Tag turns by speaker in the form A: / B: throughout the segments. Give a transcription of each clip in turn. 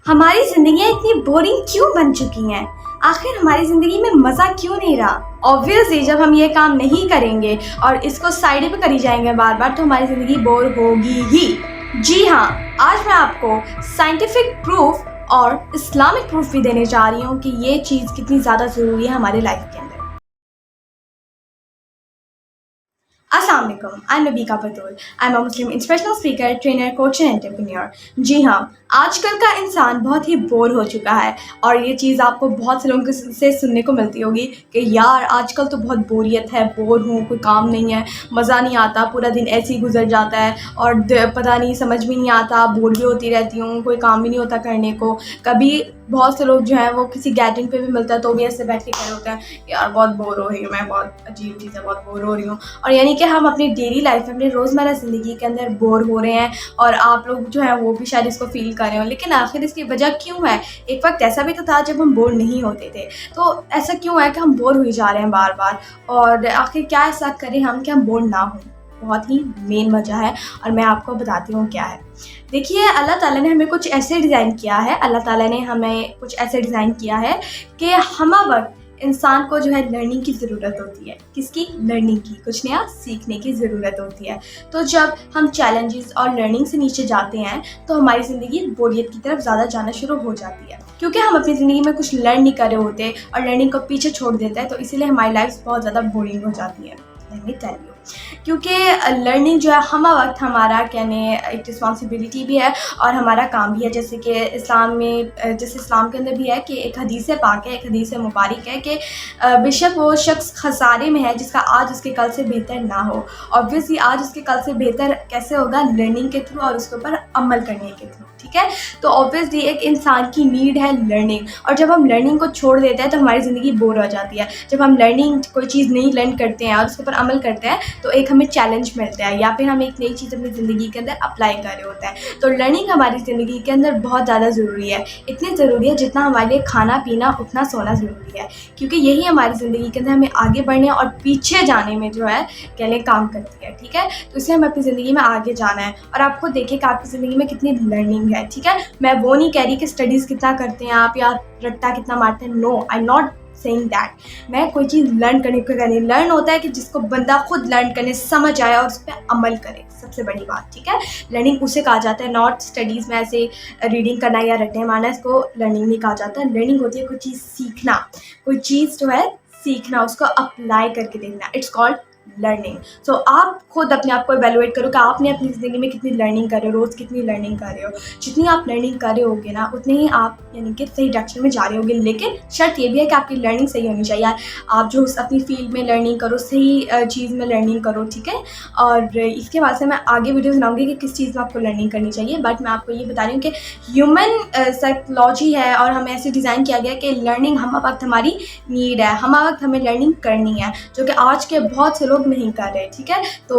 A: हमारी जिंदगियां इतनी बोरिंग क्यों बन चुकी हैं? आखिर हमारी जिंदगी में मजा क्यों नहीं रहा? ऑब्वियसली जब हम ये काम नहीं करेंगे और इसको साइड पे करी जाएंगे बार बार तो हमारी जिंदगी बोर होगी ही। जी हाँ, आज मैं आपको साइंटिफिक प्रूफ और इस्लामिक प्रूफ भी देने जा रही हूँ कि ये चीज़ कितनी ज़्यादा ज़रूरी है हमारे लाइफ के अंदर। अस्सलाम वालेकुम, I am Nabika Batool. I am a Muslim inspirational speaker, trainer, coach and entrepreneur. जी हाँ, आजकल का इंसान बहुत ही बोर हो चुका है और ये चीज़ आपको बहुत से लोगों से सुनने को मिलती होगी कि यार आजकल तो बहुत बोरियत है, बोर हूँ, कोई काम नहीं है, मज़ा नहीं आता, पूरा दिन ऐसे ही गुजर जाता है और पता नहीं समझ भी नहीं आता, बोर भी होती रहती हूँ, कोई काम भी नहीं होता करने को। कभी बहुत से लोग जो हैं वो किसी गैदरिंग पे भी मिलता है तो भी ऐसे बैठ के कह रहे होते हैं यार बहुत बोर हो रही हूँ मैं, बहुत अजीब चीज़ है, बहुत बोर हो रही हूँ। और यानी कि हम अपनी डेली लाइफ में, अपनी रोज़मर्रा ज़िंदगी के अंदर बोर हो रहे हैं और आप लोग जो हैं वो भी शायद इसको फ़ील कर रहे हो। लेकिन आखिर इसकी वजह क्यों है? एक वक्त ऐसा भी तो था जब हम बोर नहीं होते थे, तो ऐसा क्यों है कि हम बोर हुए जा रहे हैं बार बार? और आखिर क्या ऐसा करें हम कि हम बोर ना हों? बहुत ही मेन वजह है और मैं आपको बताती हूँ क्या है। देखिए, अल्लाह ताला ने हमें कुछ ऐसे डिज़ाइन किया है, अल्लाह ताला ने हमें कुछ ऐसे डिज़ाइन किया है कि हम वक्त इंसान को जो है लर्निंग की ज़रूरत होती है। किसकी? लर्निंग की, कुछ नया सीखने की ज़रूरत होती है। तो जब हम चैलेंजेस और लर्निंग से नीचे जाते हैं तो हमारी ज़िंदगी बोरियत की तरफ ज़्यादा जाना शुरू हो जाती है, क्योंकि हम अपनी ज़िंदगी में कुछ लर्न नहीं कर रहे होते और लर्निंग को पीछे छोड़ देते हैं, तो इसीलिए हमारी लाइफ बहुत ज़्यादा बोरिंग हो जाती है। लेट मी टेल यू, क्योंकि लर्निंग जो है हम वक्त हमारा कहने एक रिस्पॉन्सिबिलिटी भी है और हमारा काम भी है। जैसे कि इस्लाम में, जैसे इस्लाम के अंदर भी है कि एक हदीस पाक है, एक हदीस मुबारक है कि बेशक वो शख्स खसारे में है जिसका आज उसके कल से बेहतर ना हो। ऑब्वियसली आज उसके कल से बेहतर कैसे होगा? लर्निंग के थ्रू और उसके ऊपर अमल करने के थ्रू। ठीक है, तो ऑब्वियसली एक इंसान की नीड है लर्निंग, और जब हम लर्निंग को छोड़ देते हैं तो हमारी ज़िंदगी बोर हो जाती है। जब हम लर्निंग कोई चीज़ नहीं लर्न करते हैं और उसके ऊपर अमल करते हैं तो एक हमें चैलेंज मिलता है या फिर हम एक नई चीज़ अपनी ज़िंदगी के अंदर अप्लाई कर रहे होते हैं। तो लर्निंग हमारी ज़िंदगी के अंदर बहुत ज़्यादा ज़रूरी है, इतनी ज़रूरी है जितना हमारे लिए खाना पीना उतना सोना ज़रूरी है, क्योंकि यही हमारी ज़िंदगी के अंदर हमें आगे बढ़ने और पीछे जाने में जो है कहने काम करती है। ठीक है, तो इसलिए हमें अपनी ज़िंदगी में आगे जाना है और आपको देखिए कि आपकी ज़िंदगी में कितनी लर्निंग है। ठीक है, मैं वो नहीं कह रही कि स्टडीज़ कितना करते हैं आप या रट्टा कितना मारते हैं, no, I not saying that. मैं कोई चीज़ लर्न करने को कह रही, लर्न होता है कि जिसको बंदा खुद लर्न करने समझ आए और उस पर अमल करे, सबसे बड़ी बात। ठीक है, लर्निंग उसे कहा जाता है, नॉट स्टडीज़ में ऐसे रीडिंग करना या रट्टे मारना, इसको लर्निंग नहीं कहा जाता। लर्निंग होती है कोई चीज़ सीखना, कोई चीज़ जो है सीखना, उसको अप्लाई करके देखना, इट्स कॉल्ड लर्निंग। सो आप खुद अपने आप को इवेलुएट करो कि आपने अपनी ज़िंदगी में कितनी लर्निंग कर रहे हो, रोज़ कितनी लर्निंग कर रहे हो। जितनी आप लर्निंग कर रहे होगे ना उतने ही आप यानी कि सही डायरेक्शन में जा रहे होगे, लेकिन शर्त ये भी है कि आपकी लर्निंग सही होनी चाहिए। आप जो अपनी फील्ड में लर्निंग करो, सही चीज़ में लर्निंग करो। ठीक है, और इसके बाद से मैं आगे वीडियो बनाऊँगी कि किस चीज़ में आपको लर्निंग करनी चाहिए, बट मैं आपको ये बता रही हूँ कि ह्यूमन साइकोलॉजी है और हमें ऐसे डिज़ाइन किया गया कि लर्निंग हम वक्त हमारी नीड है, हम वक्त हमें लर्निंग करनी है, जो कि आज के बहुत से लोग नहीं कर रहे। ठीक है, तो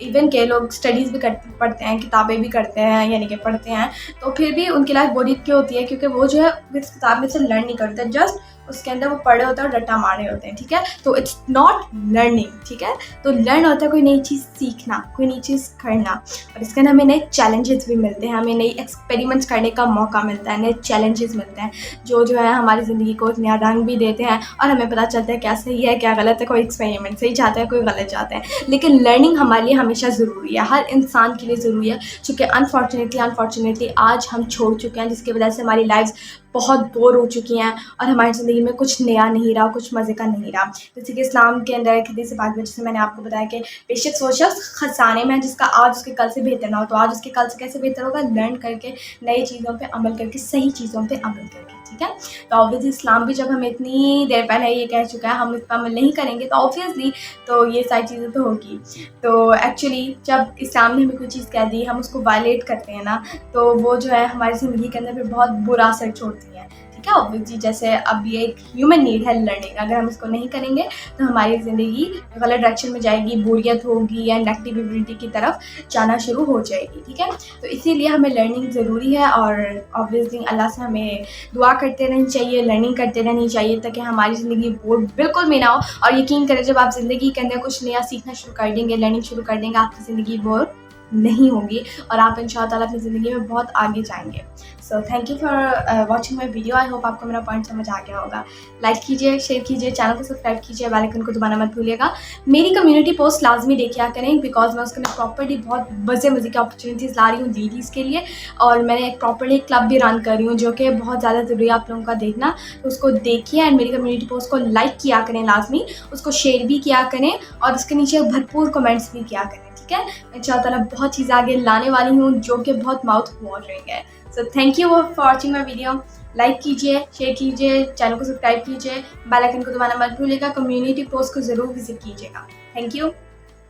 A: इवन के लोग स्टडीज़ भी पढ़ते हैं, किताबें भी करते हैं यानी कि पढ़ते हैं, तो फिर भी उनकी लाइफ बोरियत क्यों होती है? क्योंकि वो जो है इस किताब में से लर्न नहीं करते, जस्ट उसके अंदर वो पढ़े होते हैं और रट्टा मारे होते हैं। ठीक है, तो इट्स नॉट लर्निंग। ठीक है, तो लर्न होता है कोई नई चीज़ सीखना, कोई नई चीज़ करना, और इसके अंदर हमें नए चैलेंजेस भी मिलते हैं, हमें नई एक्सपेरिमेंट्स करने का मौका मिलता है, नए चैलेंजेस मिलते हैं जो है हमारी ज़िंदगी को एक नया रंग भी देते हैं और हमें पता चलता है क्या सही है क्या गलत है। कोई एक्सपेरिमेंट सही जाता है, कोई गलत जाता है, लेकिन लर्निंग हमारे लिए हमेशा ज़रूरी है, हर इंसान के लिए ज़रूरी है, चूँकि अनफॉर्चुनेटली आज हम छोड़ चुके हैं, जिसकी वजह से हमारी लाइफ बहुत बोर हो चुकी हैं और हमारी ज़िंदगी में कुछ नया नहीं रहा, कुछ मज़े का नहीं रहा। जैसे कि इस्लाम के अंदर एक हदीस पाक में जैसे मैंने आपको बताया कि बेशक वो शख्स खसाने में है जिसका आज उसके कल से बेहतर ना हो, तो आज उसके कल से कैसे बेहतर होगा? लर्न करके, नई चीज़ों पे अमल करके, सही चीज़ों पे अमल करके। ठीक है, तो ऑब्वियसली इस्लाम भी जब हमें इतनी देर पहले ये कह चुका है हम इस पर अमल नहीं करेंगे तो ऑब्वियसली तो ये सारी चीज़ें तो होगी। तो एक्चुअली जब इस्लाम ने हमें कोई चीज़ कह दी, हम उसको वायलेट करते हैं ना, तो वो जो है हमारी ज़िंदगी के अंदर भी बहुत बुरा असर छोड़ती है। ठीक है, ऑब्वियसली जैसे अब ये एक ह्यूमन नीड है लर्निंग, अगर हम इसको नहीं करेंगे तो हमारी ज़िंदगी गलत डायरेक्शन में जाएगी, बोरियत होगी या नेगेटिविटी की तरफ जाना शुरू हो जाएगी। ठीक है, तो इसीलिए हमें लर्निंग ज़रूरी है और ऑब्वियसली अल्लाह से हमें दुआ करते रहनी चाहिए, लर्निंग करते रहनी चाहिए ताकि हमारी ज़िंदगी बोर बिल्कुल भी ना हो। और यकीन करें जब आप ज़िंदगी के अंदर कुछ नया सीखना शुरू कर देंगे, लर्निंग शुरू कर देंगे, आपकी ज़िंदगी बोर नहीं होंगी और आप इंशाअल्लाह अपनी ज़िंदगी में बहुत आगे जाएंगे। So thank you for watching my video. I hope आपको मेरा पॉइंट समझ आ गया होगा। लाइक कीजिए, शेयर कीजिए, चैनल को सब्सक्राइब कीजिए, बेल आइकन को दबाना मत भूलिएगा। मेरी कम्युनिटी पोस्ट लाजमी देखिया करें बिकॉज मैं उसके में प्रॉपर्ली बहुत मज़े की अपॉर्चुनिटीज़ ला रही हूँ लेडीज़ के लिए, और मैंने एक प्रॉपर्ली क्लब भी रन कर रही हूँ जो कि बहुत ज़्यादा ज़रूरी है आप लोगों का देखना। तो उसको देखिए एंड मेरी कम्युनिटी पोस्ट को लाइक किया करें लाजमी, उसको शेयर भी किया करें और उसके नीचे भरपूर कमेंट्स भी किया करें, ठीक है। मैं इंशाअल्लाह बहुत चीज़ें आगे लाने वाली हूँ जो कि बहुत माउथ वाटरिंग है। So thank you for watching my video. Like कीजिए, शेयर कीजिए, चैनल को सब्सक्राइब कीजिए, बेल आइकन को दबाना मत भूलिएगा, कम्युनिटी पोस्ट को ज़रूर विजिट कीजिएगा। Thank you.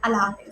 A: अल्लाह हाफ़िज़।